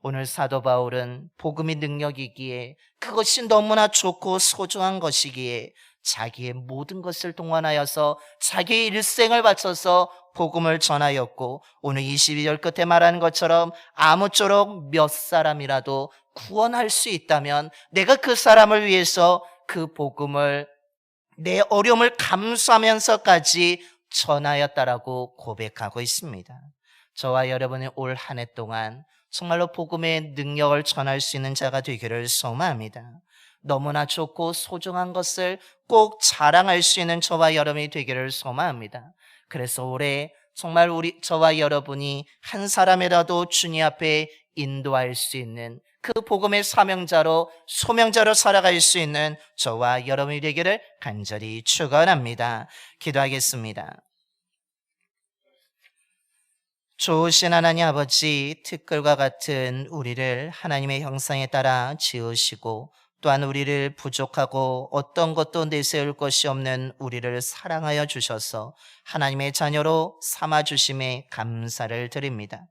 오늘 사도 바울은 복음이 능력이기에, 그것이 너무나 좋고 소중한 것이기에 자기의 모든 것을 동원하여서 자기의 일생을 바쳐서 복음을 전하였고, 오늘 22절 끝에 말하는 것처럼 아무쪼록 몇 사람이라도 구원할 수 있다면 내가 그 사람을 위해서 그 복음을 내 어려움을 감수하면서까지 전하였다라고 고백하고 있습니다. 저와 여러분의 올 한 해 동안 정말로 복음의 능력을 전할 수 있는 자가 되기를 소망합니다. 너무나 좋고 소중한 것을 꼭 자랑할 수 있는 저와 여러분이 되기를 소망합니다. 그래서 올해 정말 저와 여러분이 한 사람이라도 주님 앞에 인도할 수 있는 그 복음의 사명자로 소명자로 살아갈 수 있는 저와 여러분이 되기를 간절히 축원합니다. 기도하겠습니다. 좋으신 하나님 아버지, 티끌과 같은 우리를 하나님의 형상에 따라 지으시고 또한 우리를 부족하고 어떤 것도 내세울 것이 없는 우리를 사랑하여 주셔서 하나님의 자녀로 삼아주심에 감사를 드립니다.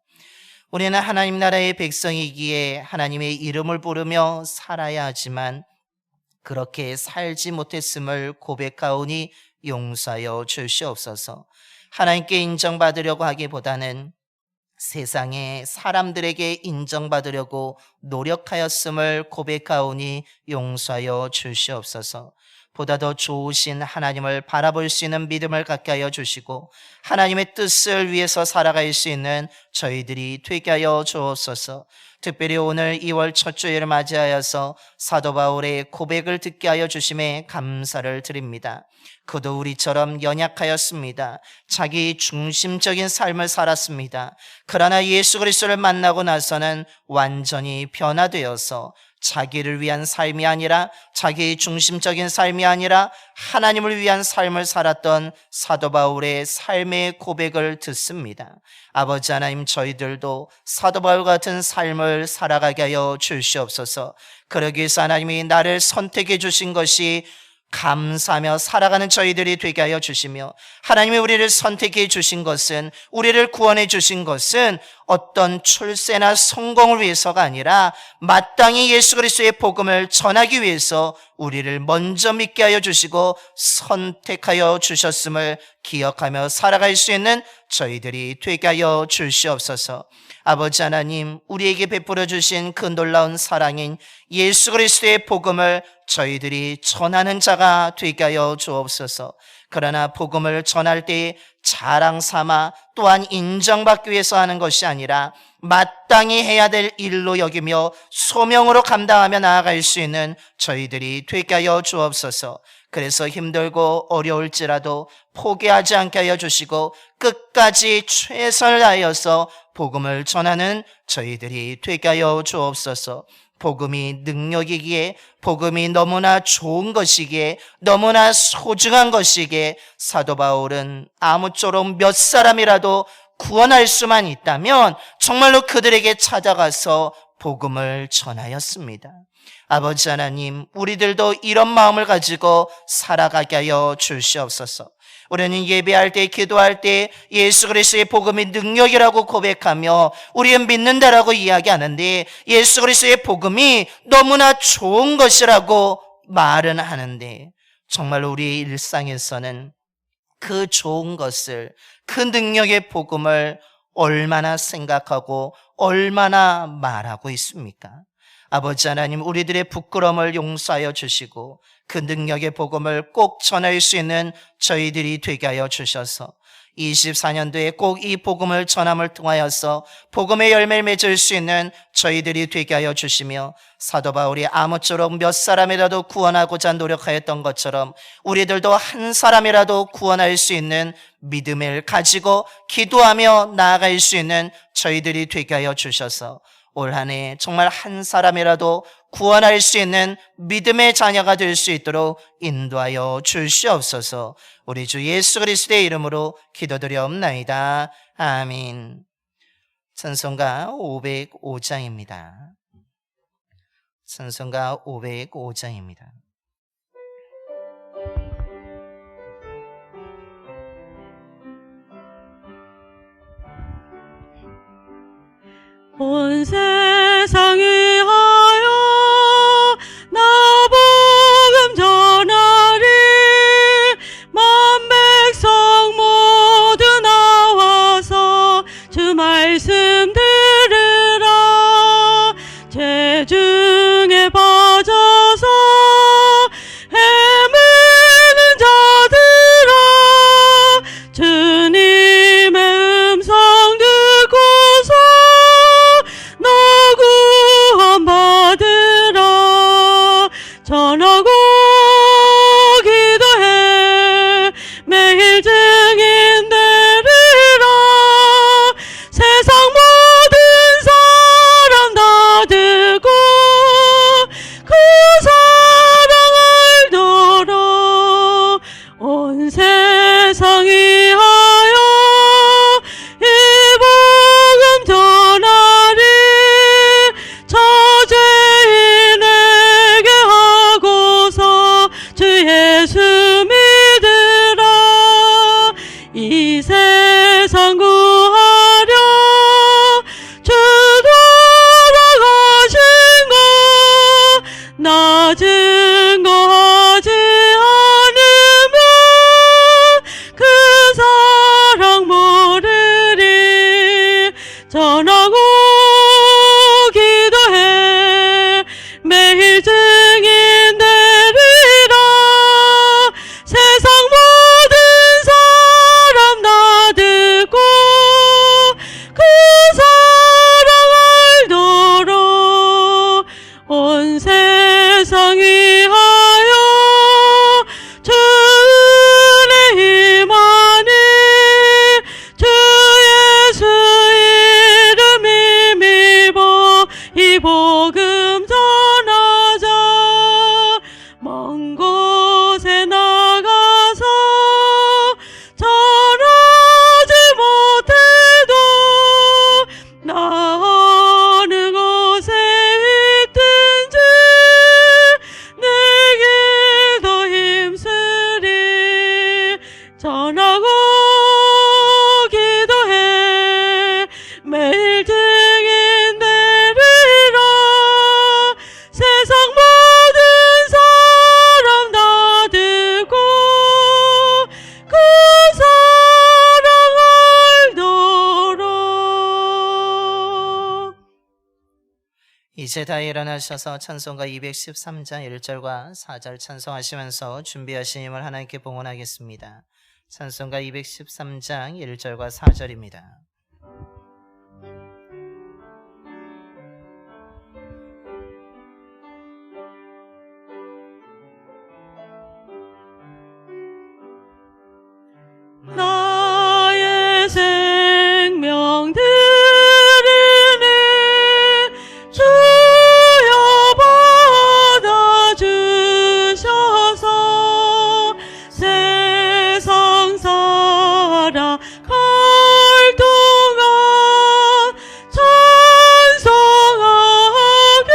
우리는 하나님 나라의 백성이기에 하나님의 이름을 부르며 살아야 하지만 그렇게 살지 못했음을 고백하오니 용서하여 주시옵소서. 하나님께 인정받으려고 하기보다는 세상에 사람들에게 인정받으려고 노력하였음을 고백하오니 용서하여 주시옵소서. 보다 더 좋으신 하나님을 바라볼 수 있는 믿음을 갖게 하여 주시고 하나님의 뜻을 위해서 살아갈 수 있는 저희들이 되게 하여 주옵소서. 특별히 오늘 2월 첫 주일을 맞이하여서 사도 바울의 고백을 듣게 하여 주심에 감사를 드립니다. 그도 우리처럼 연약하였습니다. 자기 중심적인 삶을 살았습니다. 그러나 예수 그리스도를 만나고 나서는 완전히 변화되어서 자기를 위한 삶이 아니라 자기 중심적인 삶이 아니라 하나님을 위한 삶을 살았던 사도 바울의 삶의 고백을 듣습니다. 아버지 하나님, 저희들도 사도 바울 같은 삶을 살아가게 하여 주시옵소서. 그러기 위해서 하나님이 나를 선택해 주신 것이 감사하며 살아가는 저희들이 되게 하여 주시며, 하나님이 우리를 선택해 주신 것은, 우리를 구원해 주신 것은 어떤 출세나 성공을 위해서가 아니라 마땅히 예수 그리스도의 복음을 전하기 위해서 우리를 먼저 믿게 하여 주시고 선택하여 주셨음을 기억하며 살아갈 수 있는 저희들이 되게 하여 주시옵소서. 아버지 하나님, 우리에게 베풀어 주신 그 놀라운 사랑인 예수 그리스도의 복음을 저희들이 전하는 자가 되게 하여 주옵소서. 그러나 복음을 전할 때 자랑 삼아 또한 인정받기 위해서 하는 것이 아니라 마땅히 해야 될 일로 여기며 소명으로 감당하며 나아갈 수 있는 저희들이 되게 하여 주옵소서. 그래서 힘들고 어려울지라도 포기하지 않게 하여 주시고 끝까지 최선을 다하여서 복음을 전하는 저희들이 되게 하여 주옵소서. 복음이 능력이기에, 복음이 너무나 좋은 것이기에, 너무나 소중한 것이기에 사도 바울은 아무쪼록 몇 사람이라도 구원할 수만 있다면 정말로 그들에게 찾아가서 복음을 전하였습니다. 아버지 하나님, 우리들도 이런 마음을 가지고 살아가게 하여 주시옵소서. 우리는 예배할 때, 기도할 때 예수 그리스도의 복음이 능력이라고 고백하며 우리는 믿는다라고 이야기하는데, 예수 그리스도의 복음이 너무나 좋은 것이라고 말은 하는데, 정말로 우리의 일상에서는 그 좋은 것을, 그 능력의 복음을 얼마나 생각하고 얼마나 말하고 있습니까? 아버지 하나님, 우리들의 부끄러움을 용서하여 주시고 그 능력의 복음을 꼭 전할 수 있는 저희들이 되게 하여 주셔서 24년도에 꼭 이 복음을 전함을 통하여서 복음의 열매를 맺을 수 있는 저희들이 되게 하여 주시며, 사도 바울이 아무쪼록 몇 사람이라도 구원하고자 노력하였던 것처럼 우리들도 한 사람이라도 구원할 수 있는 믿음을 가지고 기도하며 나아갈 수 있는 저희들이 되게 하여 주셔서 올 한 해 정말 한 사람이라도 구원할 수 있는 믿음의 자녀가 될 수 있도록 인도하여 주시옵소서. 우리 주 예수 그리스도의 이름으로 기도드리옵나이다. 아멘. 찬송가 505장입니다. 찬송가 505장입니다. 온 세상에 하여 나 복음 전하리. 만 백성 모두 나와서 주 말씀 들으라. 죄 중에 빠져서 헤매는 자들아, 주님의 음성 듣고서 너 전하고 기도해 매일 증인 되리라. 세상 모든 사람 다 듣고 그 사랑 알도록 온 세상 위하여 주 은혜 임하니 주 예수 이름 힘입어 이 복음 전하자. 먼 곳에 나가서 전하지 못해도 나 어느 곳에 있든지 내 길도 힘쓰리. 전하고 기도해 매일 증인 되리라. 세상 모든 사람 다 듣고 그 사랑 알도록. 이제 다 일어나셔서 찬송가 213장 1절과 4절 찬송하시면서 준비하신 힘을 하나님께 봉헌하겠습니다. 찬송가 213장 1절과 4절입니다. 나의 생명 드리니 주여 받아주셔서 세상 살아갈 동안 찬송하게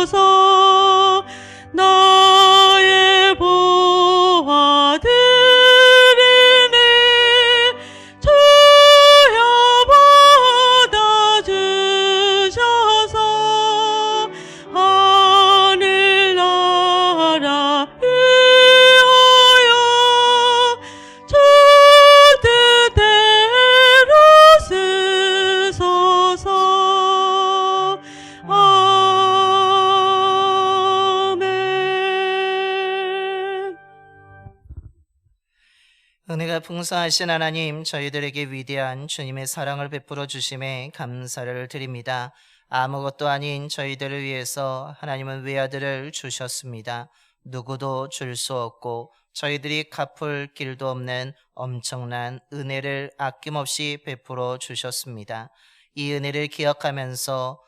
하소서. 나의 보화 드리니 주여 받아주셔서 하늘나라 위하여 주 뜻대로 쓰소서. 아멘. 은혜가 풍성하신 하나님, 저희들에게 위대한 주님의 사랑을 베풀어 주심에 감사를 드립니다. 아무것도 아닌 저희들을 위해서 하나님은 외아들을 주셨습니다. 누구도 줄 수 없고 저희들이 갚을 길도 없는 엄청난 은혜를 아낌없이 베풀어 주셨습니다. 이 은혜를 기억하면서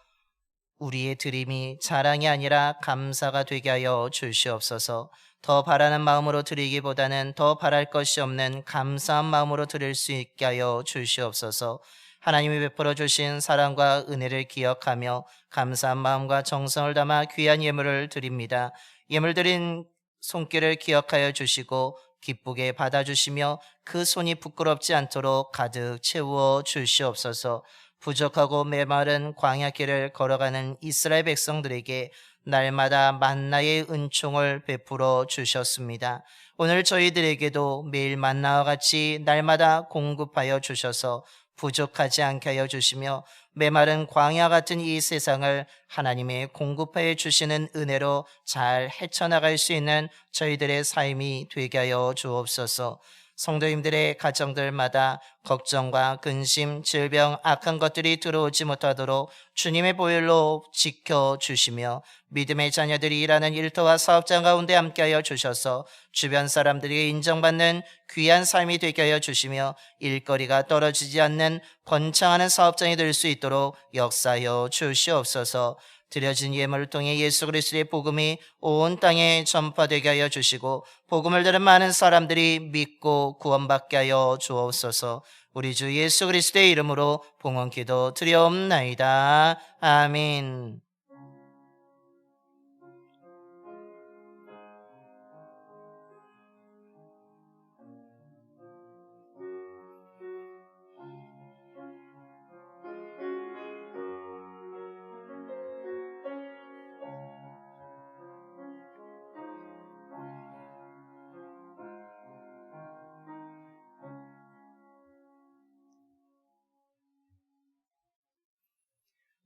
우리의 드림이 자랑이 아니라 감사가 되게 하여 주시옵소서. 더 바라는 마음으로 드리기보다는 더 바랄 것이 없는 감사한 마음으로 드릴 수 있게 하여 주시옵소서. 하나님이 베풀어 주신 사랑과 은혜를 기억하며 감사한 마음과 정성을 담아 귀한 예물을 드립니다. 예물 드린 손길을 기억하여 주시고 기쁘게 받아주시며 그 손이 부끄럽지 않도록 가득 채워 주시옵소서. 부족하고 메마른 광야길을 걸어가는 이스라엘 백성들에게 날마다 만나의 은총을 베풀어 주셨습니다. 오늘 저희들에게도 매일 만나와 같이 날마다 공급하여 주셔서 부족하지 않게 하여 주시며 메마른 광야 같은 이 세상을 하나님의 공급하여 주시는 은혜로 잘 헤쳐나갈 수 있는 저희들의 삶이 되게 하여 주옵소서. 성도님들의 가정들마다 걱정과 근심, 질병, 악한 것들이 들어오지 못하도록 주님의 보혈로 지켜주시며 믿음의 자녀들이 일하는 일터와 사업장 가운데 함께하여 주셔서 주변 사람들에게 인정받는 귀한 삶이 되게 하여 주시며 일거리가 떨어지지 않는 번창하는 사업장이 될 수 있도록 역사하여 주시옵소서. 드려진 예물을 통해 예수 그리스도의 복음이 온 땅에 전파되게 하여 주시고 복음을 들은 많은 사람들이 믿고 구원받게 하여 주옵소서. 우리 주 예수 그리스도의 이름으로 봉헌 기도 드려옵나이다. 아멘.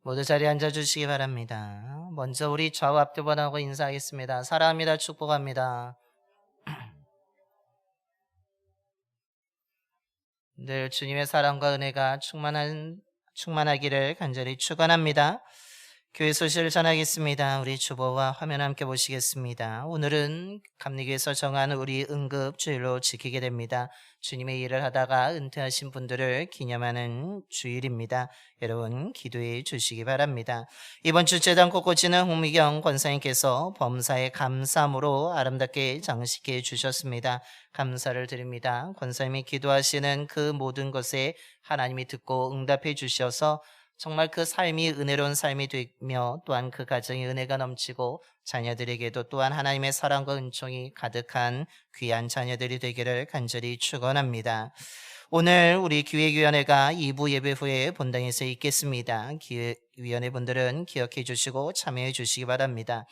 모두 자리에 앉아주시기 바랍니다. 먼저 우리 좌우 앞뒤 번하고 인사하겠습니다. 사랑합니다. 축복합니다. 늘 주님의 사랑과 은혜가 충만하기를 간절히 축원합니다. 교회 소식을 전하겠습니다. 우리 주보와 화면 함께 보시겠습니다. 오늘은 감리교에서 정한 우리 응급 주일로 지키게 됩니다. 주님의 일을 하다가 은퇴하신 분들을 기념하는 주일입니다. 여러분 기도해 주시기 바랍니다. 이번 주 제단 꽃꽂이는 홍미경 권사님께서 범사의 감사함으로 아름답게 장식해 주셨습니다. 감사를 드립니다. 권사님이 기도하시는 그 모든 것에 하나님이 듣고 응답해 주셔서 정말 그 삶이 은혜로운 삶이 되며 또한 그 가정에 은혜가 넘치고 자녀들에게도 또한 하나님의 사랑과 은총이 가득한 귀한 자녀들이 되기를 간절히 축원합니다. 오늘 우리 기획위원회가 2부 예배 후에 본당에서 있겠습니다. 기획위원회 분들은 기억해 주시고 참여해 주시기 바랍니다.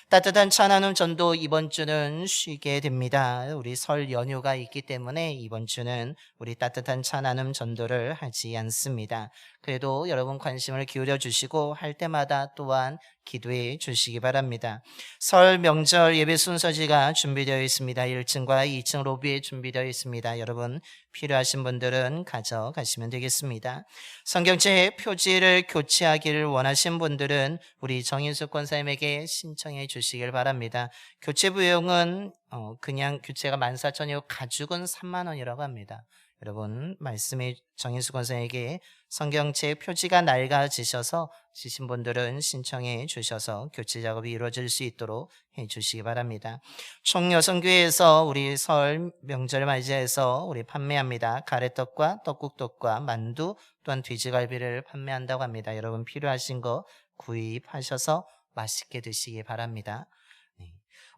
따뜻한 차 나눔 전도 이번 주는 쉬게 됩니다. 우리 설 연휴가 있기 때문에 이번 주는 우리 따뜻한 차 나눔 전도를 하지 않습니다. 그래도 여러분 관심을 기울여 주시고 할 때마다 또한 기도해 주시기 바랍니다. 설 명절 예배 순서지가 준비되어 있습니다. 1층과 2층 로비에 준비되어 있습니다. 여러분 필요하신 분들은 가져가시면 되겠습니다. 성경책 표지를 교체하기를 원하신 분들은 우리 정인숙 권사님에게 신청해 주시길 바랍니다. 교체 비용은 그냥 교체가 14,000원이고 가죽은 3만 원이라고 합니다. 여러분 말씀에 정인수 권사에게 성경책 표지가 낡아지셔서 지신 분들은 신청해 주셔서 교체 작업이 이루어질 수 있도록 해 주시기 바랍니다. 총여성교회에서 우리 설 명절 맞이해서 우리 판매합니다. 가래떡과 떡국떡과 만두 또한 돼지갈비를 판매한다고 합니다. 여러분 필요하신 거 구입하셔서 맛있게 드시기 바랍니다.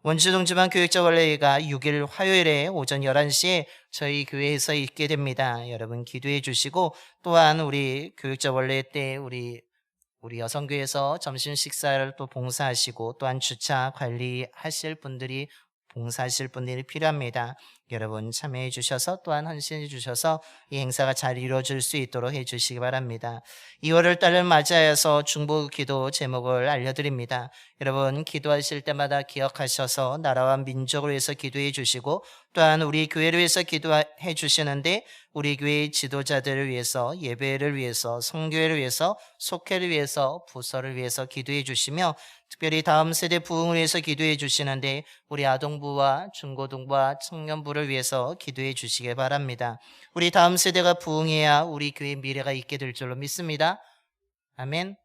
원주동주반 교육자 원래회가 6일 화요일에 오전 11시에 저희 교회에서 있게 됩니다. 여러분 기도해 주시고 또한 우리 교육자 원래 때 우리 여성교회에서 점심 식사를 또 봉사하시고 또한 주차 관리하실 분들이 봉사하실 분들이 필요합니다. 여러분 참여해 주셔서 또한 헌신해 주셔서 이 행사가 잘 이루어질 수 있도록 해 주시기 바랍니다. 2월을 달을 맞이하여서 중보 기도 제목을 알려드립니다. 여러분 기도하실 때마다 기억하셔서 나라와 민족을 위해서 기도해 주시고 또한 우리 교회를 위해서 기도해 주시는데 우리 교회 지도자들을 위해서 예배를 위해서 성교회를 위해서 속회를 위해서 부서를 위해서 기도해 주시며 특별히 다음 세대 부흥을 위해서 기도해 주시는데 우리 아동부와 중고등부와 청년부를 위해서 기도해 주시기 바랍니다. 우리 다음 세대가 부흥해야 우리 교회 미래가 있게 될 줄로 믿습니다. 아멘.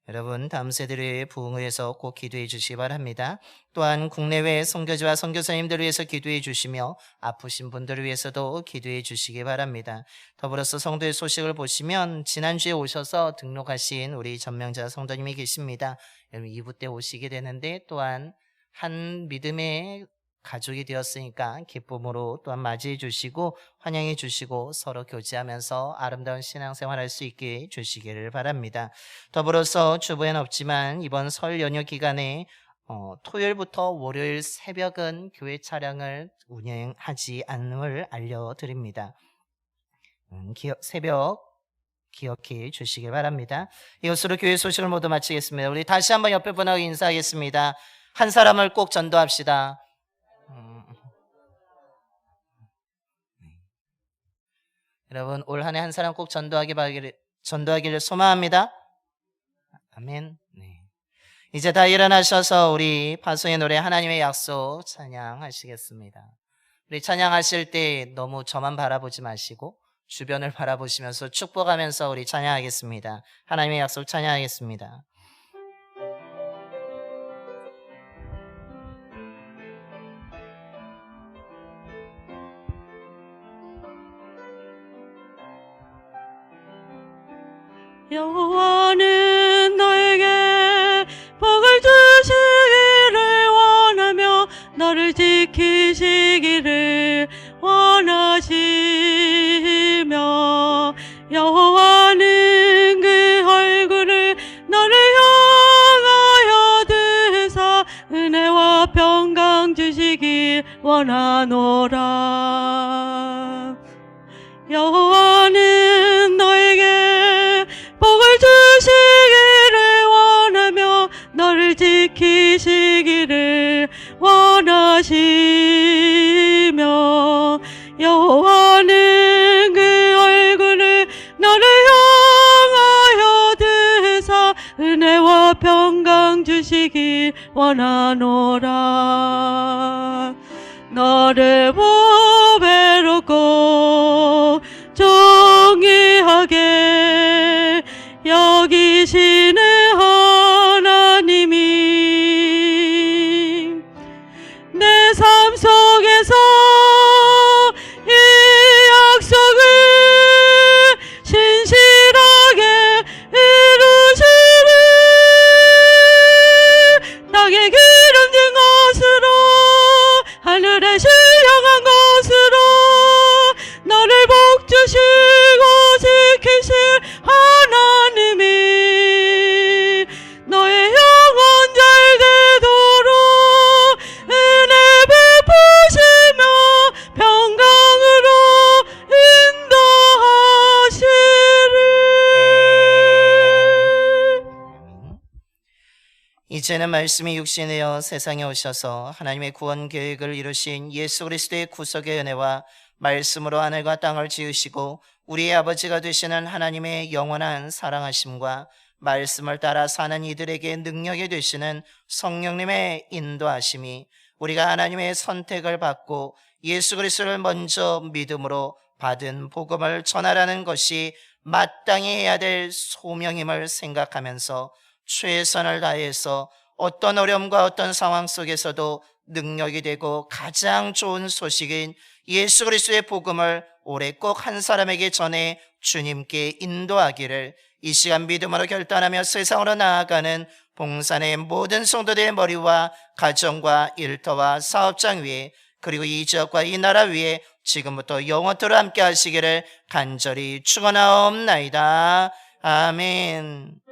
여러분 다음 세대를 위해 부흥을 위해서 꼭 기도해 주시기 바랍니다. 또한 국내외 선교지와 선교사님들을 위해서 기도해 주시며 아프신 분들을 위해서도 기도해 주시기 바랍니다. 더불어서 성도의 소식을 보시면 지난주에 오셔서 등록하신 우리 전명자 성도님이 계십니다. 여러분 2부 때 오시게 되는데 또한 한 믿음의 가족이 되었으니까 기쁨으로 또한 맞이해 주시고 환영해 주시고 서로 교제하면서 아름다운 신앙생활 할 수 있게 주시기를 바랍니다. 더불어서 주보에는 없지만 이번 설 연휴 기간에 토요일부터 월요일 새벽은 교회 차량을 운행하지 않음을 알려드립니다. 새벽 기억해 주시기 바랍니다. 이것으로 교회 소식을 모두 마치겠습니다. 우리 다시 한번 옆에 분하고 인사하겠습니다. 한 사람을 꼭 전도합시다. 여러분 올 한 해 한 사람 꼭 전도하기를 소망합니다. 아멘. 네. 이제 다 일어나셔서 우리 파송의 노래 하나님의 약속 찬양하시겠습니다. 우리 찬양하실 때 너무 저만 바라보지 마시고 주변을 바라보시면서 축복하면서 우리 찬양하겠습니다. 하나님의 약속 찬양하겠습니다. 여호와는 너에게 복을 주시기를 원하며 너를 지키시기를 원하시며 여호와는 그 얼굴을 너를 향하여 드사 은혜와 평강 주시길 원하노라. 여호와는 너에게 복을 주시 주시길 원하노라. 너를 보배롭고 정의하게 여기시는 하나님이 내 삶 속에서 이 약속을 신실하게 이루시리. 땅에 기름진 것으로 하늘에 신령한 것으로 너를 복주시고 지키실 하나님이 너의 영혼 잘 되도록 은혜 베푸시며 평강으로 인도하시리. 이제는 말씀이 육신되어 세상에 오셔서 하나님의 구원 계획을 이루신 예수 그리스도의 구속의 은혜와 말씀으로 하늘과 땅을 지으시고 우리의 아버지가 되시는 하나님의 영원한 사랑하심과 말씀을 따라 사는 이들에게 능력이 되시는 성령님의 인도하심이 우리가 하나님의 선택을 받고 예수 그리스도를 먼저 믿음으로 받은 복음을 전하라는 것이 마땅히 해야 될 소명임을 생각하면서 최선을 다해서 어떤 어려움과 어떤 상황 속에서도 능력이 되고 가장 좋은 소식인 예수 그리스도의 복음을 올해 꼭 한 사람에게 전해 주님께 인도하기를 이 시간 믿음으로 결단하며 세상으로 나아가는 봉산의 모든 성도들의 머리와 가정과 일터와 사업장 위에 그리고 이 지역과 이 나라 위에 지금부터 영원토록 함께 하시기를 간절히 축원하옵나이다. 아멘.